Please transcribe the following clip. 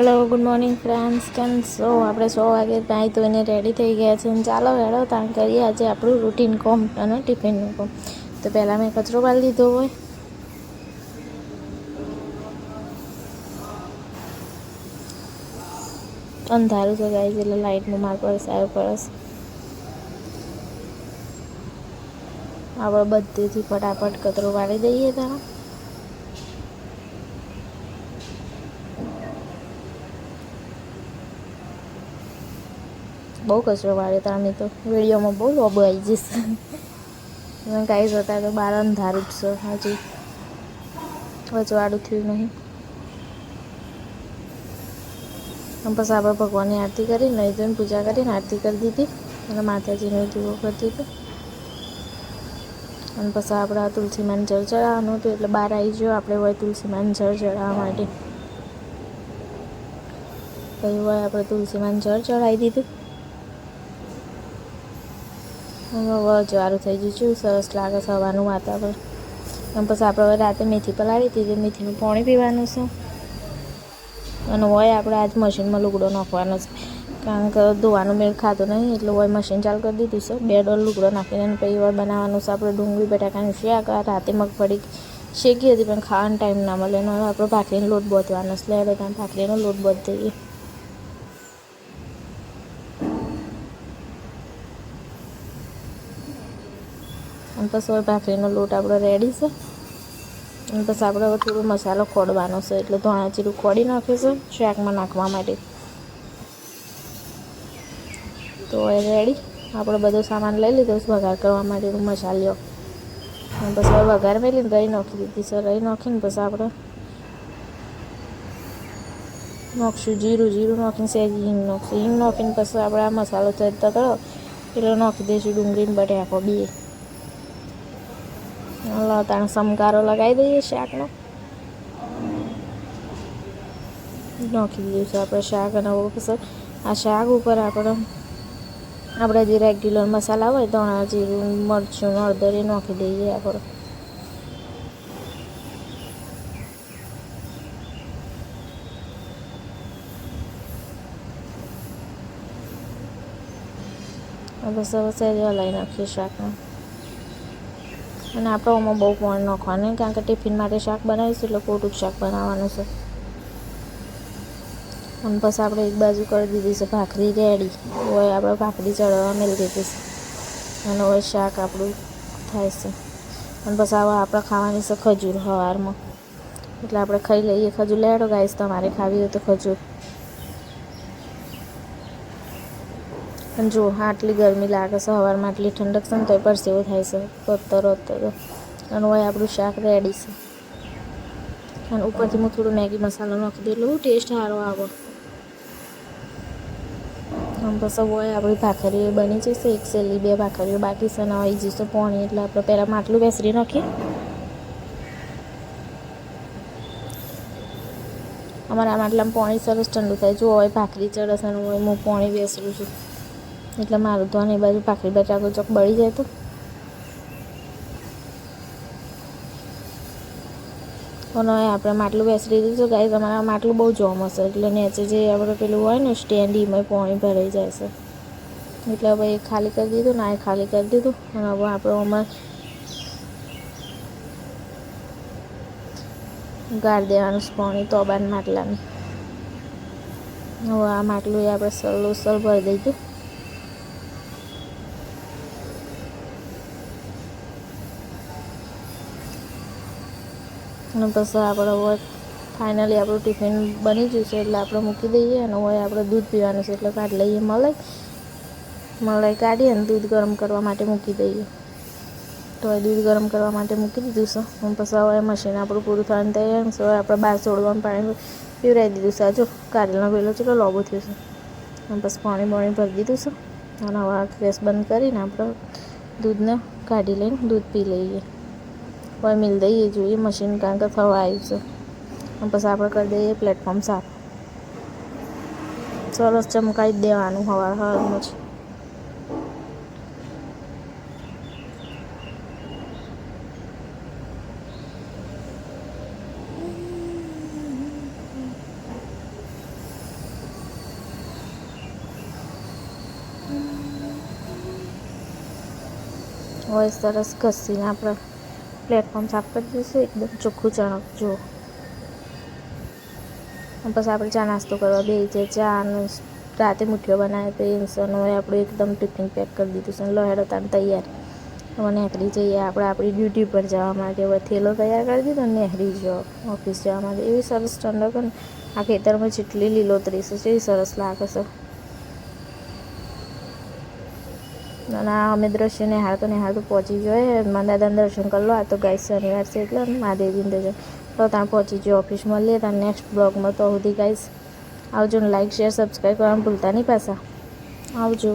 Hello good morning friends, કેમ છો? આપણે 6 વાગે નાહી ધોઈને રેડી થઈ ગયા છે. ચાલો હેડો તાણ કરીએ આજે આપણું રૂટીન કોમ અને ટિફિનનું કોમ. તો પહેલાં મેં કચરો વાળી લીધો હોય. અંધારું તો ગાય એટલે લાઇટનું માર પડે સારું પડે. આપણે બધેથી ફટાફટ કચરો વાળી દઈએ ત્યાં. બહુ કચરો વાળ્યો તો અમે તો વિડીયોમાં બહુ લોબો આવી જશે. કાંઈ જતા તો બાર અંધારું જ છે હજી વચવાડું થયું નહીં. પછી આપણે ભગવાનની આરતી કરી નહીં જોઈને પૂજા કરીને આરતી કરી દીધી અને માતાજીનો દીવો કરી દીધો. અને પછી આપણે આ તુલસીમાને જળ ચડાવવાનું હતું એટલે બહાર આવી ગયો આપણે હોય તુલસીમાને જળ ચડાવવા માટે. પછી હોય આપણે તુલસીમાને જળ ચડાવી દીધું. જવારું થઈ ગયું છે, સરસ લાગે સવારનું વાતાવરણ. અને પછી આપણે રાતે મેથી પલાળી દીધી, મેથીનું પાણી પીવાનું છે. અને હોય આપણે આજ મશીનમાં લુગડો નાખવાનો છે કારણ કે ધોવાનું મેળ ખાતો નહીં એટલે હોય મશીન ચાલુ કરી દીધું છે. 2 ડોલ લુગડો નાખીને પછી હોય બનાવવાનું છે આપણે ડુંગળી બટાકાનું શાક. રાતે મગફળી શેકી હતી પણ ખાવાનો ટાઈમ ના મળે ને આપણે ભાખરીનો લોટ બાંધવાનો છે. એટલે ત્યાં ભાખરીનો લોટ બાંધી દઈએ. અને પછી ભાખરીનો લોટ આપણો રેડી છે. અને પછી આપણે હવે થોડો મસાલો ખોડવાનો છે એટલે ધાણા જીરું ખોડી નાખીશું શાકમાં નાખવા માટે. તો એ રેડી આપણે બધો સામાન લઈ લીધો છે વઘાર કરવા માટેનું મસાલો. અને પછી હવે વઘાર મેળીને રહી નાખી દીધી છે. રહી નાખીને પછી આપણે નાખીશું જીરું નાખીને સહેજ હિંગ નાખીશું. હિંગ નાખીને પછી આપણે આ મસાલો તતડો એટલે નાખી દઈશું ડુંગળીને બટાકો બી. તાણ સમકારો લગાવી દઈએ શાકનો. નાખી દઈશું છે આપણે શાક. અને પછી આ શાક ઉપર આપણે જે રેગ્યુલર મસાલા હોય ધાણા જીરું મરચું હળદર એ નાખી દઈએ આપણે. બસ હવે સહેજ હલાવી નાખીએ શાકમાં. અને આપણે આમાં બહુ પાણી નાખવાનું કારણ કે ટિફિન માટે શાક બનાવીશું એટલે ખોટું શાક બનાવવાનું છે. અને પછી આપણે એક બાજુ કરી દીધી છે ભાખરી રેડી હોય. આપણે ભાખરી ચડવા મેળી દીધી છે અને હોય શાક આપણું થાય છે. અને પછી આપણે ખાવાની છે ખજૂર સવારમાં એટલે આપણે ખાઈ લઈએ ખજૂર. લેડો ગાઈસ તમારે ખાવી હોય તો ખજૂર. અને જો આટલી ગરમી લાગે છે સવારમાં આટલી ઠંડક છે ને તોય પરસેવો થાય છે તરત. અને હોય આપણું શાક રેડી છે. અને ઉપરથી હું થોડો મેગી મસાલો નાખી દઉં એટલે ટેસ્ટ સારો આવે. અને પછી હોય આપણી ભાખરીઓ બની જશે. 1 સેલી 2 ભાખરીઓ બાકી છે ને આવી જશે પાણી એટલે આપણે પહેલાં માટલું બેસરી નાખીએ. અમારા માટલામાં પાણી સરસ ઠંડુ થાય. જો હોય ભાખરી ચડે છે અને હોય હું પાણી બેસરું છું એટલે મારું તો એ બાજુ ભાખરી બટાકો ચોક બળી જાય તો. અને આપણે માટલું બેસરી દીધું ગાઈસ. અમારા માટલું બહુ જોમ હશે એટલે નીચે જે આપણે પેલું હોય ને સ્ટેન્ડ એમાં પાણી ભરાઈ જાય છે એટલે હવે એ ખાલી કરી દીધું ને આ ખાલી કરી દીધું. અને હવે આપણે આમાં ગાળી દેવાનું પાણી તોબાન માટલાની. હવે આ માટલું એ આપણે સલ ભરી દઈશું. અને પછી આપણે હોય ફાઇનલી આપણું ટિફિન બની ગયું છે એટલે આપણે મૂકી દઈએ. અને હોય આપણે દૂધ પીવાનું છે એટલે કાઢી લઈએ મલાઈ કાઢી અને દૂધ ગરમ કરવા માટે મૂકી દઈએ. તો હવે દૂધ ગરમ કરવા માટે મૂકી દીધું છે. અને પછી હવે મશીન આપણું પૂરું થવાનું તૈયાર છે. હવે આપણે બહાર છોડવાનું પાણી પીવડાવી દીધું છે. જો કારેલનો વેલો ચેટલો લોબો થયો છે. અને પછી પાણી ભરી દીધું છે. અને હવે ગેસ બંધ કરીને આપણે દૂધને કાઢી લઈને દૂધ પી લઈએ. હવે મિલ દઈએ જોઈએ મશીન કારણ કે થવા આવ્યું છે. અને પછી આપણે કરી દઈએ પ્લેટફોર્મ સાફ. સરસ ચમકાવી દેવાનું હવામાં જ. હોય સરસ ઘસીને આપણે પ્લેટફોર્મ સાફ કરી દઈશું. એકદમ ચોખ્ખું ચણક જુઓ. પછી આપણે ચા નાસ્તો કરવા બેસી જાય. ચા અને રાતે મુઠ્ઠીઓ બનાવે તો ઇન્સન હોય આપણે એકદમ ટિફિન પેક કરી દીધું છે. લહેરો તાણ તૈયાર. હવે નીકળી જઈએ આપણે આપણી ડ્યુટી પર જવા માટે. હવે થેલો તૈયાર કરી દીધો ને નીકળી જાઓ ઓફિસ જવા માટે. એવી સરસ ઠંડક ને આ ખેતરમાં જેટલી લીલોતરી છે એવી સરસ લાગે છે. અને અમે દ્રશ્ય નિહાળ તો પહોંચી જોઈએ. મારા દાદાને દર્શન કરી લો. આ તો ગાય શનિવાર છે એટલે મહાદેવજીને દર્શન તો ત્યાં પહોંચી ગયો. ઓફિસ મળીએ ત્યાં નેક્સ્ટ બ્લોગમાં. તો સુધી ગાઈસ આવજો ને લાઈક શેર સબસ્ક્રાઈબ કરવાનું ભૂલતા નહીં પાછા. આવજો.